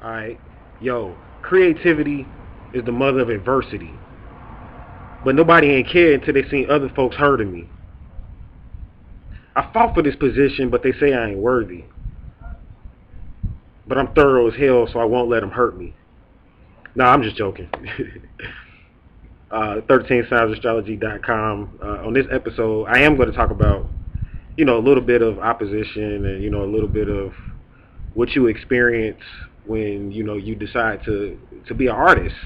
Alright? Yo, creativity is the mother of adversity. But nobody ain't care until they seen other folks hurting me. I fought for this position, but they say I ain't worthy. But I'm thorough as hell, so I won't let them hurt me. Nah, I'm just joking. 13signsastrology.com. On this episode, I am going to talk about, a little bit of opposition and, a little bit of what you experience when, you decide to be an artist.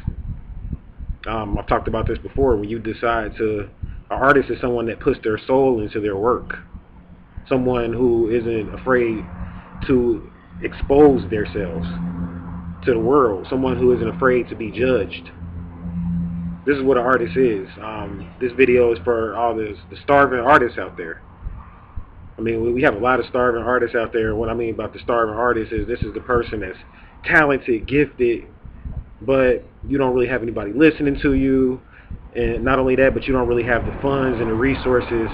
I've talked about this before. When you decide an artist is someone that puts their soul into their work. Someone who isn't afraid to expose themselves to the world. Someone who isn't afraid to be judged. This is what an artist is. This video is for all the starving artists out there. I mean, we have a lot of starving artists out there. What I mean about the starving artist is this is the person that's talented, gifted, but you don't really have anybody listening to you. And not only that, but you don't really have the funds and the resources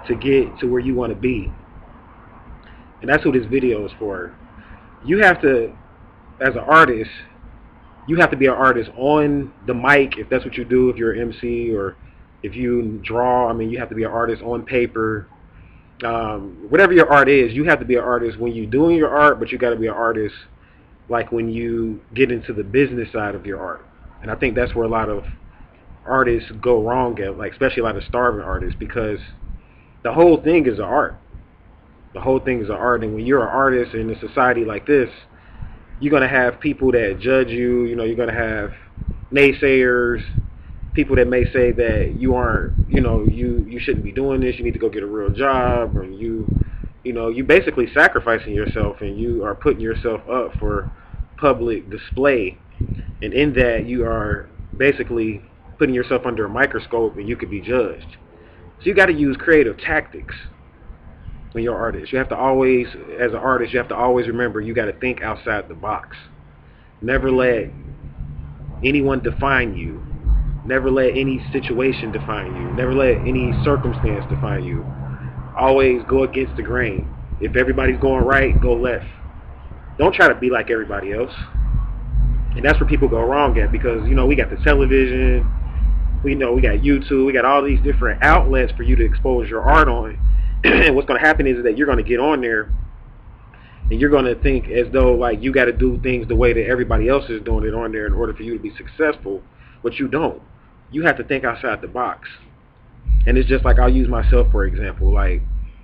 to get to where you want to be. And that's what this video is for. You have to, as an artist, you have to be an artist on the mic if that's what you do, if you're an MC or if you draw. I mean, you have to be an artist on paper. Whatever your art is, you have to be an artist when you're doing your art, but you got to be an artist like when you get into the business side of your art. And I think that's where a lot of artists go wrong at, like especially a lot of starving artists, because the whole thing is an art. The whole thing is an art, and when you're an artist in a society like this, you're going to have people that judge you. You're going to have naysayers, people that may say that you aren't, you shouldn't be doing this. You need to go get a real job, or you basically sacrificing yourself, and you are putting yourself up for public display. And in that, you are basically putting yourself under a microscope, and you could be judged. So you got to use creative tactics when you're an artist. You have to always, as an artist, you have to always remember you got to think outside the box. Never let anyone define you. Never let any situation define you. Never let any circumstance define you. Always go against the grain. If everybody's going right, go left. Don't try to be like everybody else. And that's where people go wrong at, because, we got the television, we got YouTube, we got all these different outlets for you to expose your art on. And what's going to happen is that you're going to get on there and you're going to think as though like you got to do things the way that everybody else is doing it on there in order for you to be successful, but you don't. You have to think outside the box. And it's just like, I'll use myself for example. Like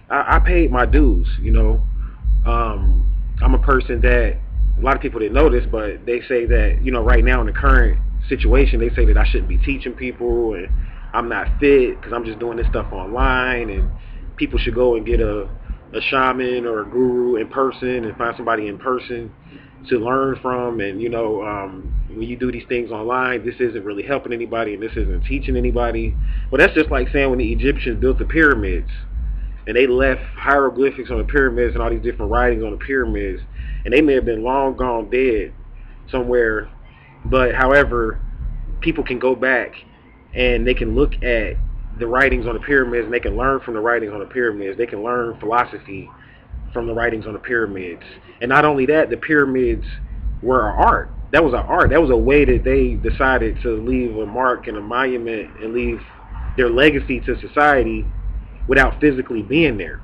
I paid my dues. I'm a person that a lot of people didn't know this, but they say that right now in the current situation, they say that I shouldn't be teaching people and I'm not fit because I'm just doing this stuff online, and people should go and get a shaman or a guru in person and find somebody in person to learn from. And when you do these things online, this isn't really helping anybody and this isn't teaching anybody. Well, that's just like saying when the Egyptians built the pyramids and they left hieroglyphics on the pyramids and all these different writings on the pyramids, and they may have been long gone dead somewhere, but however, people can go back and they can look at the writings on the pyramids and they can learn from the writings on the pyramids. They can learn philosophy from the writings on the pyramids. And not only that, the pyramids were an art. That was an art. That was a way that they decided to leave a mark and a monument and leave their legacy to society without physically being there.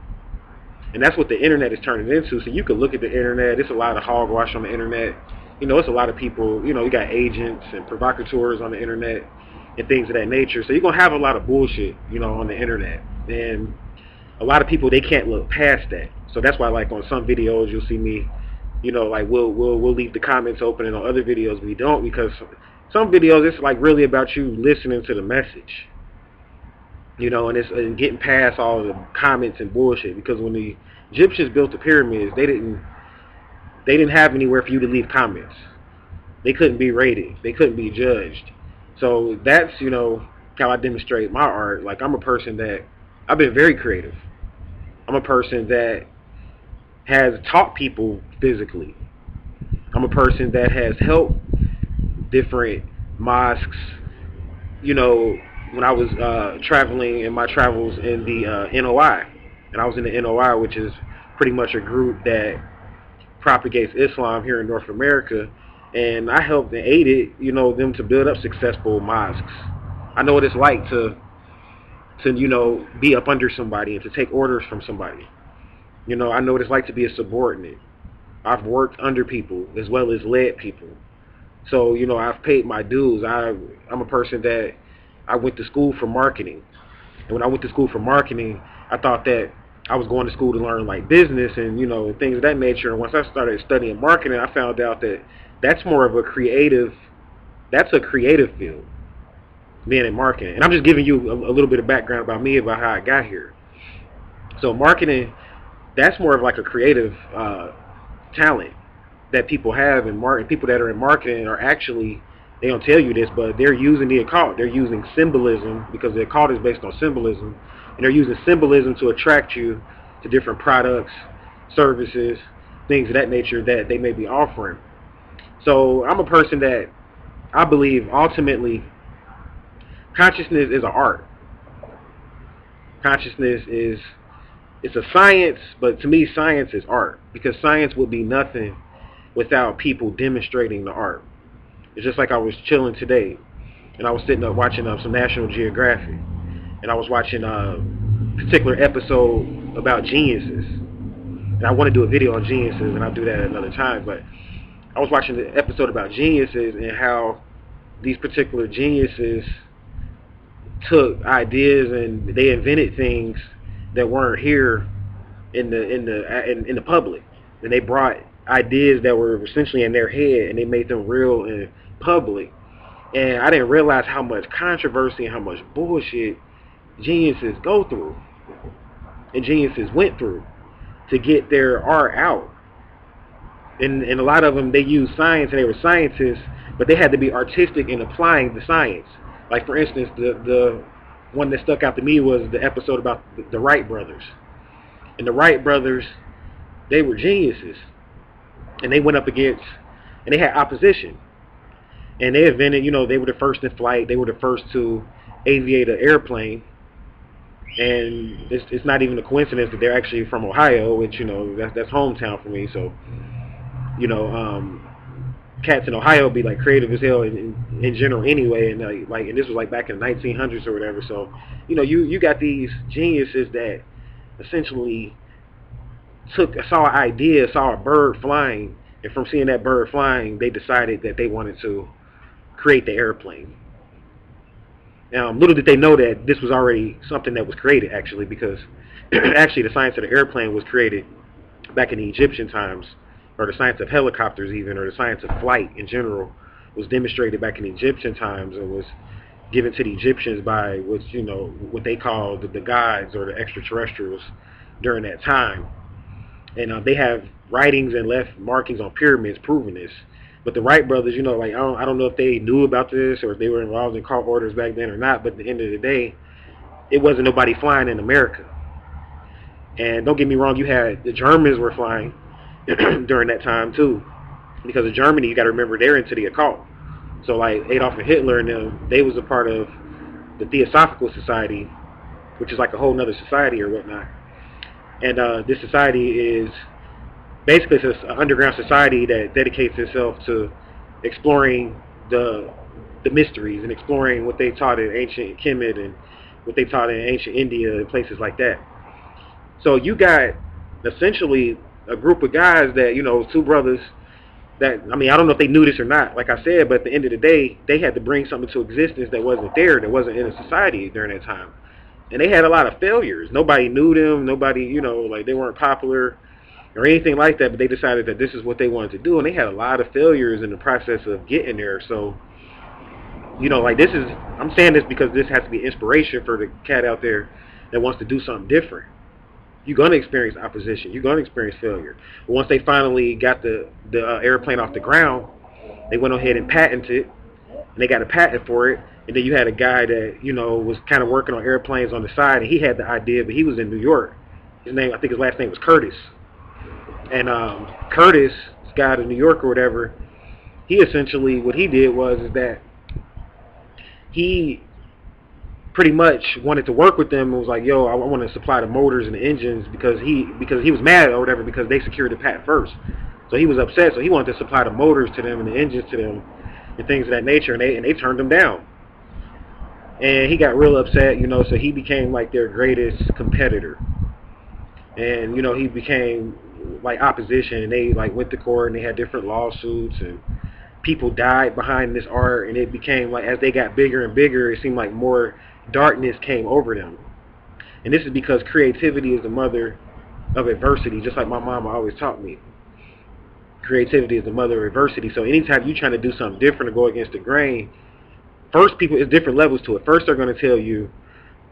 And that's what the internet is turning into. So you can look at the internet. It's a lot of hogwash on the internet. It's a lot of people, you got agents and provocateurs on the internet and things of that nature. So you're going to have a lot of bullshit, on the internet. And a lot of people, they can't look past that. So that's why, like, on some videos, you'll see me, like, we'll leave the comments open, and on other videos, we don't, because some videos, it's, like, really about you listening to the message. And it's getting past all the comments and bullshit. Because when the Egyptians built the pyramids, they didn't have anywhere for you to leave comments. They couldn't be rated. They couldn't be judged. So that's, how I demonstrate my art. Like, I'm a person that, I've been very creative. I'm a person that has taught people physically. I'm a person that has helped different mosques. When I was traveling in my travels in the NOI, and I was in the NOI, which is pretty much a group that propagates Islam here in North America, and I helped and aided, them to build up successful mosques. I know what it's like to be up under somebody and to take orders from somebody. I know what it's like to be a subordinate. I've worked under people as well as led people. So, I've paid my dues. I'm a person that I went to school for marketing. And when I went to school for marketing, I thought that I was going to school to learn like business and, things of that nature. And once I started studying marketing, I found out that that's more of that's a creative field, being in marketing. And I'm just giving you a little bit of background about me, about how I got here. So marketing, that's more of like a creative talent that people have in marketing. People that are in marketing are actually, they don't tell you this, but they're using the occult. They're using symbolism, because the occult is based on symbolism, and they're using symbolism to attract you to different products, services, things of that nature that they may be offering. So I'm a person that I believe ultimately consciousness is an art. Consciousness is, it's a science, but to me science is art, because science would be nothing without people demonstrating the art. It's just like I was chilling today, and I was sitting up watching some National Geographic, and I was watching a particular episode about geniuses. And I want to do a video on geniuses, and I'll do that at another time, but I was watching the episode about geniuses and how these particular geniuses took ideas and they invented things that weren't here in the public, and they brought ideas that were essentially in their head and they made them real in public. And I didn't realize how much controversy and how much bullshit geniuses go through and geniuses went through to get their art out. And a lot of them, they used science and they were scientists, but they had to be artistic in applying the science. Like for instance, the one that stuck out to me was the episode about the Wright brothers. And the Wright brothers, they were geniuses. And they went up against, and they had opposition. And they invented, they were the first in flight. They were the first to aviate an airplane. And it's not even a coincidence that they're actually from Ohio, which, that's hometown for me. So, cats in Ohio be like creative as hell in general anyway. And and this was like back in the 1900s or whatever. So, you got these geniuses that essentially saw an idea, saw a bird flying, and from seeing that bird flying, they decided that they wanted to create the airplane. Now, little did they know that this was already something that was created, actually, because actually the science of the airplane was created back in the Egyptian times, or the science of helicopters even, or the science of flight in general, was demonstrated back in the Egyptian times and was given to the Egyptians by what they called the gods or the extraterrestrials during that time. And they have writings and left markings on pyramids proving this. But the Wright brothers, I don't know if they knew about this or if they were involved in cult orders back then or not. But at the end of the day, it wasn't nobody flying in America. And don't get me wrong, you had the Germans were flying during that time too, because in Germany, you got to remember, they're into the occult. So like Adolf and Hitler and them, they was a part of the Theosophical Society, which is like a whole nother society or whatnot. And this society is basically it's an underground society that dedicates itself to exploring the mysteries and exploring what they taught in ancient Kemet and what they taught in ancient India and places like that. So you got essentially a group of guys that, two brothers that, I don't know if they knew this or not, like I said, but at the end of the day, they had to bring something to existence that wasn't there, that wasn't in a society during that time. And they had a lot of failures. Nobody knew them. Nobody, they weren't popular or anything like that, but they decided that this is what they wanted to do. And they had a lot of failures in the process of getting there. So, this is, I'm saying this because this has to be inspiration for the cat out there that wants to do something different. You're going to experience opposition. You're going to experience failure. But once they finally got the airplane off the ground, they went ahead and patented it. And they got a patent for it. And then you had a guy that, was kind of working on airplanes on the side, and he had the idea, but he was in New York. His name, I think his last name was Curtis. And Curtis, this guy in New York or whatever, he essentially, what he did was that he pretty much wanted to work with them and was like, yo, I want to supply the motors and the engines because he was mad or whatever because they secured the patent first. So he was upset. So he wanted to supply the motors to them and the engines to them and things of that nature, and they turned him down. And he got real upset, so he became like their greatest competitor. And, he became like opposition, and they like went to court and they had different lawsuits, and people died behind this art, and it became like, as they got bigger and bigger, it seemed like more darkness came over them. And this is because creativity is the mother of adversity, just like my mama always taught me. Creativity is the mother of adversity. So anytime you're trying to do something different or go against the grain, first, people, it's different levels to it. First, they're going to tell you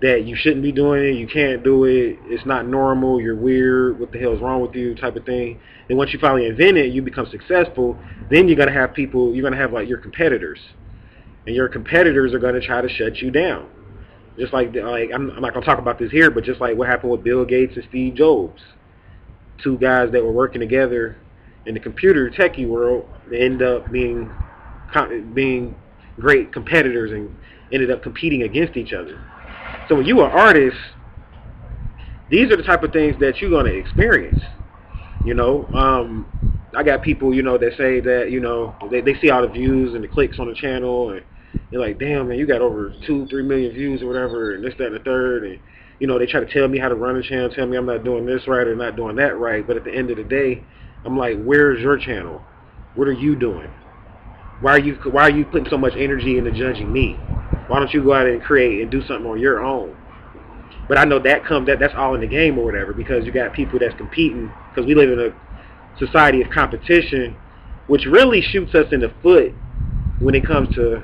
that you shouldn't be doing it, you can't do it, it's not normal, you're weird, what the hell is wrong with you, type of thing. And once you finally invent it, you become successful, then you're going to have people, you're going to have like your competitors. And your competitors are going to try to shut you down. Just like I'm not going to talk about this here, but just like what happened with Bill Gates and Steve Jobs. Two guys that were working together in the computer techie world, they end up being great competitors and ended up competing against each other. So when you're an artist, these are the type of things that you're going to experience. I got people, that say that, they see all the views and the clicks on the channel, and they're like, damn, man, you got over 2-3 million views or whatever, and this, that, and the third. And, they try to tell me how to run the channel, tell me I'm not doing this right or not doing that right. But at the end of the day, I'm like, where's your channel? What are you doing? Why are you putting so much energy into judging me? Why don't you go out and create and do something on your own? But I know that's all in the game or whatever, because you got people that's competing, because we live in a society of competition, which really shoots us in the foot when it comes to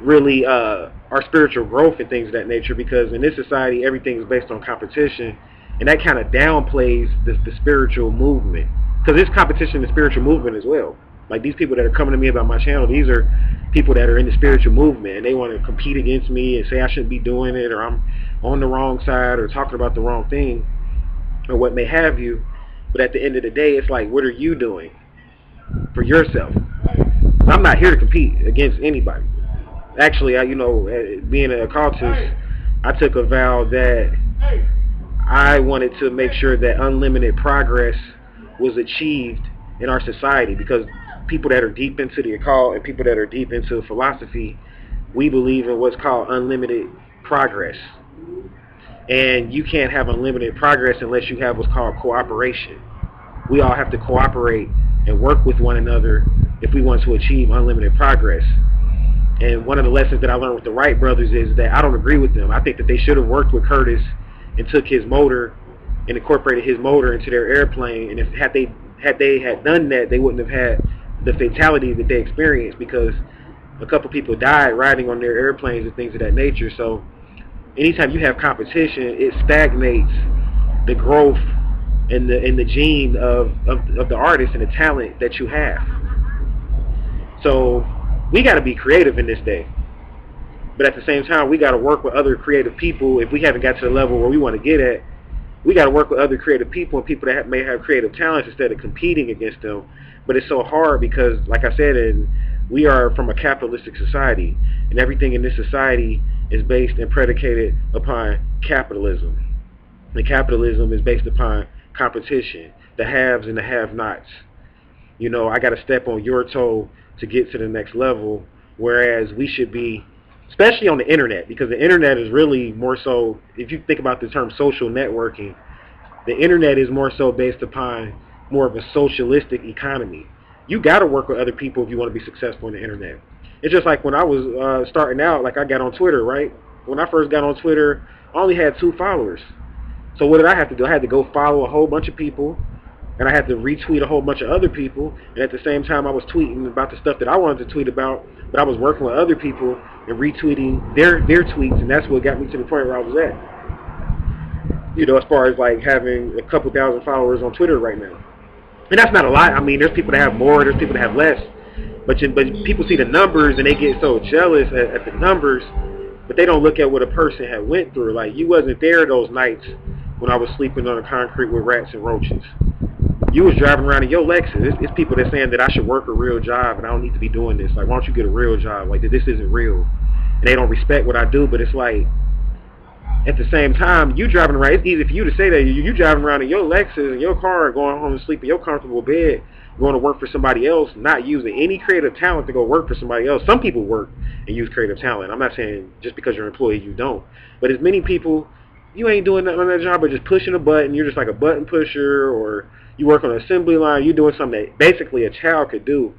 really our spiritual growth and things of that nature, because in this society everything is based on competition, and that kind of downplays the spiritual movement, because there's competition in the spiritual movement as well. Like these people that are coming to me about my channel, these are people that are in the spiritual movement, and they want to compete against me and say I shouldn't be doing it, or I'm on the wrong side, or talking about the wrong thing, or what may have you. But at the end of the day, it's like, what are you doing for yourself? I'm not here to compete against anybody. Actually, being an occultist, I took a vow that I wanted to make sure that unlimited progress was achieved in our society, because people that are deep into the occult and people that are deep into philosophy, we believe in what's called unlimited progress. And you can't have unlimited progress unless you have what's called cooperation. We all have to cooperate and work with one another if we want to achieve unlimited progress. And one of the lessons that I learned with the Wright brothers is that I don't agree with them. I think that they should have worked with Curtis and took his motor and incorporated his motor into their airplane. And had they had done that, they wouldn't have had the fatality that they experienced, because a couple people died riding on their airplanes and things of that nature. So anytime you have competition, it stagnates the growth and the gene of the artist and the talent that you have. So we got to be creative in this day, but at the same time, we got to work with other creative people. If we haven't got to the level where we want to get at, we got to work with other creative people and people that may have creative talents instead of competing against them. But it's so hard because, like I said, we are from a capitalistic society, and everything in this society is based and predicated upon capitalism. And capitalism is based upon competition, the haves and the have-nots. I got to step on your toe to get to the next level, whereas we should be, especially on the internet, because the internet is really more so, if you think about the term social networking, the internet is more so based upon more of a socialistic economy. You got to work with other people if you want to be successful on the internet. It's just like when I was starting out, like I got on Twitter, right? When I first got on Twitter, I only had 2 followers. So what did I have to do? I had to go follow a whole bunch of people, and I had to retweet a whole bunch of other people, and at the same time I was tweeting about the stuff that I wanted to tweet about, but I was working with other people and retweeting their tweets, and that's what got me to the point where I was at. As far as like having a couple thousand followers on Twitter right now. And that's not a lot. I mean, there's people that have more, there's people that have less, but people see the numbers and they get so jealous at the numbers, but they don't look at what a person had went through. Like, you wasn't there those nights when I was sleeping on the concrete with rats and roaches. You was driving around in your Lexus. It's people that saying that I should work a real job and I don't need to be doing this. Like, why don't you get a real job? Like, this isn't real. And they don't respect what I do, but it's like, At the same time, you driving around. It's easy for you to say that you driving around in your Lexus in your car, going home to sleep in your comfortable bed, going to work for somebody else, not using any creative talent to go work for somebody else. Some people work and use creative talent. I'm not saying just because you're an employee you don't, but as many people, you ain't doing nothing on that job but just pushing a button. You're just like a button pusher, or you work on an assembly line. You're doing something that basically a child could do,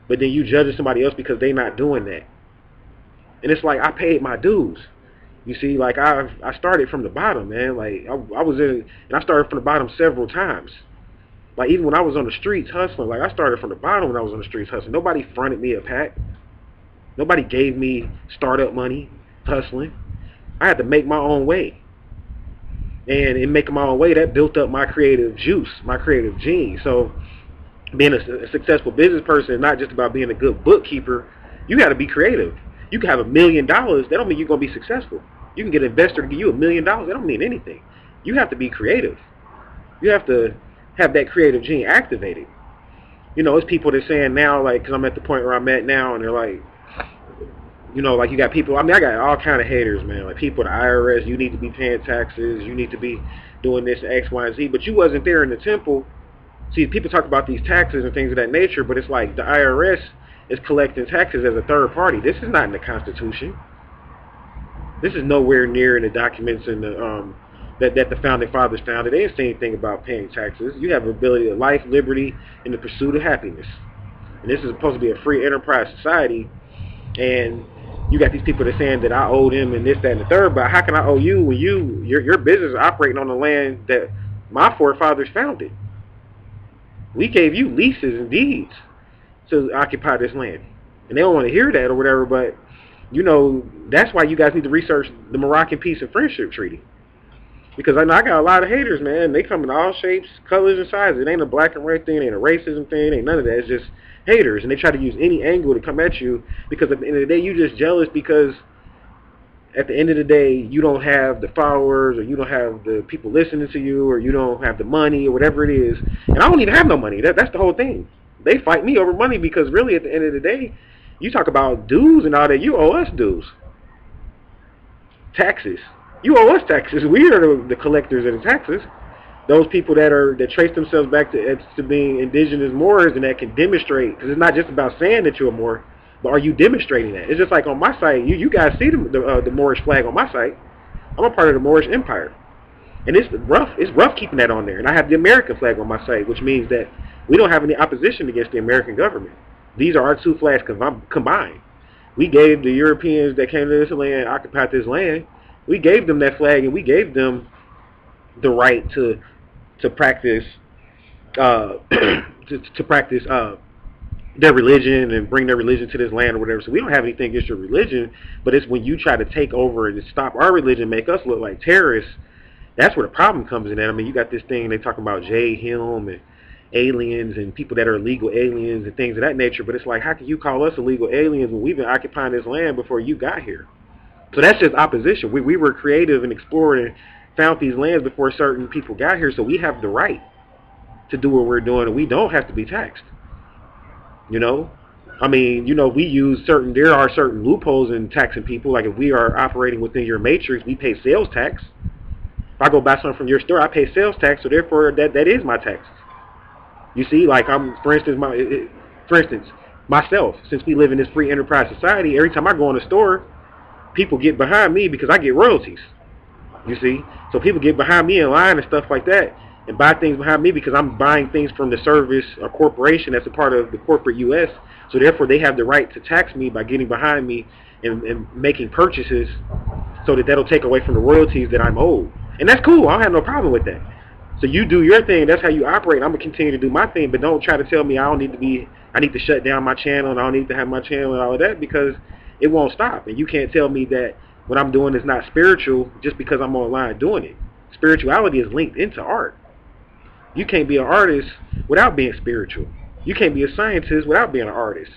but then you judging somebody else because they not doing that. And it's like I paid my dues. You see, like I started from the bottom, man. Like I was in, and I started from the bottom several times. Like even when I was on the streets hustling, like I started from the bottom when I was on the streets hustling. Nobody fronted me a pack. Nobody gave me startup money hustling. I had to make my own way. And in making my own way, that built up my creative juice, my creative gene. So being a successful business person is not just about being a good bookkeeper. You got to be creative. You can have $1 million. That don't mean you're going to be successful. You can get an investor to give you $1 million. That don't mean anything. You have to be creative. You have to have that creative gene activated. You know, it's people that saying now, like, because I'm at the point where I'm at now, and they're like, you know, like you got people, I mean, I got all kind of haters, man. Like people at the IRS, you need to be paying taxes. You need to be doing this X, Y, and Z. But you wasn't there in the temple. See, people talk about these taxes and things of that nature, but it's like the IRS is collecting taxes as a third party. This is not in the Constitution. This is nowhere near in the documents in the that the founding fathers founded. They didn't say anything about paying taxes. You have the ability of life, liberty, and the pursuit of happiness. And this is supposed to be a free enterprise society. And you got these people that saying that I owe them and this, that, and the third. But how can I owe you when your business is operating on the land that my forefathers founded? We gave you leases and deeds to occupy this land. And they don't want to hear that or whatever, but you know, that's why you guys need to research the Moroccan Peace and Friendship Treaty. Because I know I got a lot of haters, man. They come in all shapes, colors, and sizes. It ain't a black and white thing. It ain't a racism thing. It ain't none of that. It's just haters. And they try to use any angle to come at you because at the end of the day, you're just jealous because at the end of the day, you don't have the followers or you don't have the people listening to you or you don't have the money or whatever it is. And I don't even have no money. That's the whole thing. They fight me over money because really at the end of the day, you talk about dues and all that, you owe us dues. Taxes. You owe us taxes. We are the collectors of the taxes. Those people that trace themselves back to being indigenous Moors and that can demonstrate, because it's not just about saying that you're a Moor, but are you demonstrating that? It's just like on my site, you guys see the Moorish flag on my site. I'm a part of the Moorish Empire. And it's rough keeping that on there. And I have the American flag on my site, which means that we don't have any opposition against the American government. These are our two flags combined. We gave the Europeans that came to this land, occupied this land, we gave them that flag and we gave them the right to practice to practice their religion and bring their religion to this land or whatever. So we don't have anything against your religion, but it's when you try to take over and stop our religion, make us look like terrorists, that's where the problem comes in. I mean, you got this thing, they talking about Jay, him, and aliens and people that are illegal aliens and things of that nature, but it's like, how can you call us illegal aliens when we've been occupying this land before you got here? So that's just opposition. We were creative and explored and found these lands before certain people got here, so we have the right to do what we're doing, and we don't have to be taxed. You know? I mean, you know, there are certain loopholes in taxing people. Like if we are operating within your matrix, we pay sales tax. If I go buy something from your store, I pay sales tax, so therefore that is my tax. You see, like for instance, myself, since we live in this free enterprise society, every time I go in a store, people get behind me because I get royalties. You see? So people get behind me in line and stuff like that and buy things behind me because I'm buying things from the service or corporation that's a part of the corporate U.S. So therefore they have the right to tax me by getting behind me and making purchases so that'll take away from the royalties that I'm owed. And that's cool. I don't have no problem with that. So you do your thing. That's how you operate. I'm going to continue to do my thing, but don't try to tell me I need to shut down my channel and I don't need to have my channel and all of that because it won't stop. And you can't tell me that what I'm doing is not spiritual just because I'm online doing it. Spirituality is linked into art. You can't be an artist without being spiritual. You can't be a scientist without being an artist.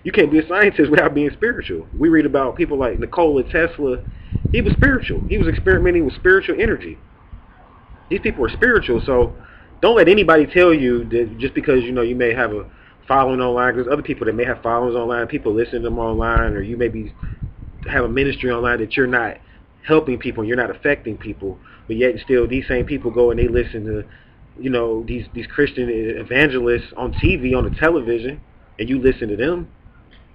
You can't be a scientist without being spiritual. We read about people like Nikola Tesla. He was spiritual. He was experimenting with spiritual energy. These people are spiritual, so don't let anybody tell you that just because you may have a following online. There's other people that may have followers online, people listen to them online, or you maybe have a ministry online that you're not helping people and you're not affecting people, but yet and still these same people go and they listen to, these Christian evangelists on TV, on the television, and you listen to them,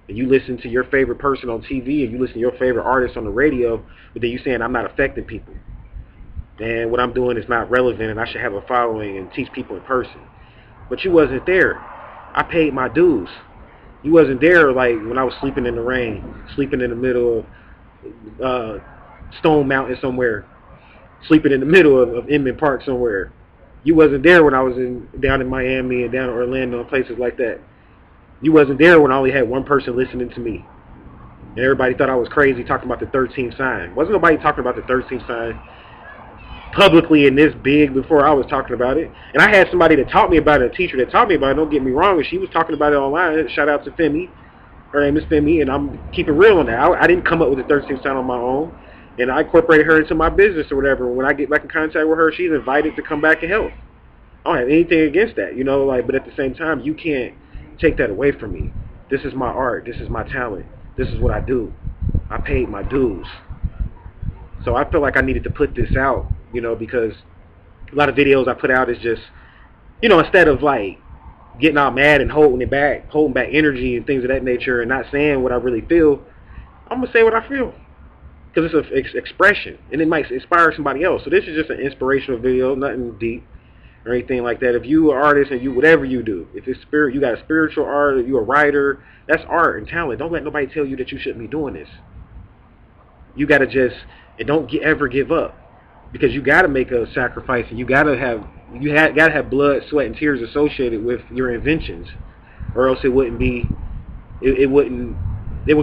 and you listen to your favorite person on TV, and you listen to your favorite artist on the radio, but then you saying I'm not affecting people. And what I'm doing is not relevant, and I should have a following and teach people in person. But you wasn't there. I paid my dues. You wasn't there like when I was sleeping in the rain, sleeping in the middle of Stone Mountain somewhere, sleeping in the middle of Inman Park somewhere. You wasn't there when I was down in Miami and down in Orlando and places like that. You wasn't there when I only had one person listening to me. And everybody thought I was crazy talking about the 13th sign. Wasn't nobody talking about the 13th sign publicly and this big before I was talking about it. And I had somebody that taught me about it, a teacher that taught me about it, don't get me wrong, and she was talking about it online. Shout out to Femi. Her name is Femi, and I'm keeping real on that. I didn't come up with the 13th sign on my own, and I incorporated her into my business or whatever. When I get back in contact with her, she's invited to come back and help. I don't have anything against that, but at the same time, you can't take that away from me. This is my art. This is my talent. This is what I do. I paid my dues. So I feel like I needed to put this out, because a lot of videos I put out is just, instead of like getting all mad and holding back energy and things of that nature and not saying what I really feel, I'm going to say what I feel. Because it's an expression, and it might inspire somebody else. So this is just an inspirational video, nothing deep or anything like that. If you are an artist and you whatever you do, if it's spirit, you got a spiritual art, or you a writer, that's art and talent. Don't let nobody tell you that you shouldn't be doing this. You got to don't ever give up, because you got to make a sacrifice, and you got to have blood, sweat, and tears associated with your inventions, or else it would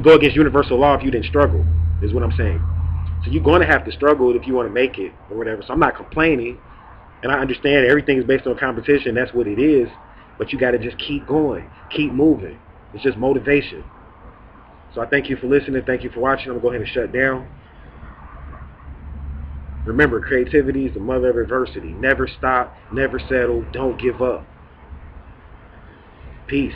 go against universal law if you didn't struggle, is what I'm saying. So you're going to have to struggle if you want to make it or whatever. So I'm not complaining, and I understand everything is based on competition. That's what it is, but you got to just keep going, keep moving. It's just motivation. So I thank you for listening. Thank you for watching. I'm going to go ahead and shut down. Remember, creativity is the mother of adversity. Never stop, never settle, don't give up. Peace.